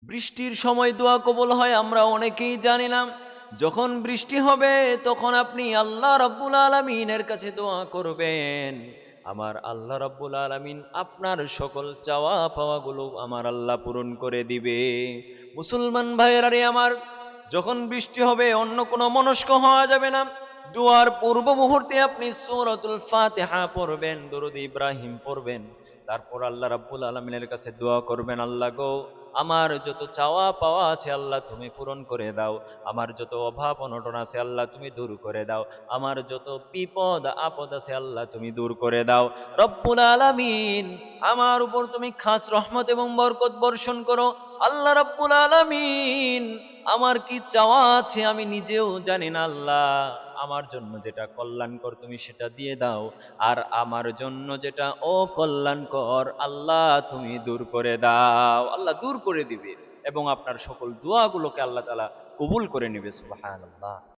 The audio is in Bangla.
বৃষ্টির সময় দোয়া কবুল হয় আমরা অনেকেই জানি না। যখন বৃষ্টি হবে তখন আপনি আল্লাহ রাব্বুল আলামিনের কাছে দোয়া করবেন। আমার আল্লাহ রাব্বুল আলামিন আপনার সকল চাওয়া পাওয়াগুলো আমার আল্লাহ পূরণ করে দিবে। মুসলমান ভাইয়েরা রে আমার, যখন বৃষ্টি হবে অন্য কোনো মনস্ক হওয়া যাবে না। দোয়ার পূর্ব মুহূর্তে আপনি সূরাতুল ফাতিহা পড়বেন, দরুদ ইব্রাহিম পড়বেন। তারপর আল্লাহ রাব্বুল আলামিনের কাছে দোয়া করবেন, আল্লাহ গো, আমার যত চাওয়া পাওয়া আছে আল্লাহ তুমি পূরণ করে দাও। আমার যত অভাব অনটন আছে আল্লাহ তুমি দূর করে দাও। আমার যত বিপদ আপদ আছে আল্লাহ তুমি দূর করে দাও। রব্বুল আলামিন, আমার উপর তুমি খাস রহমত এবং বরকত বর্ষণ করো। আল্লাহ রব্বুল আলামিন, আমার কি চাওয়া আছে আমি নিজেও জানি না আল্লাহ। আমার জন্য যেটা কল্যাণকর তুমি সেটা দিয়ে দাও, আর আমার জন্য যেটা অকল্যাণকর আল্লাহ তুমি দূর করে দাও। আল্লাহ দূর করে দিবে এবং আপনার সকল দোয়াগুলোকে আল্লাহ তাআলা কবুল করে নেবে। সুবহানাল্লাহ।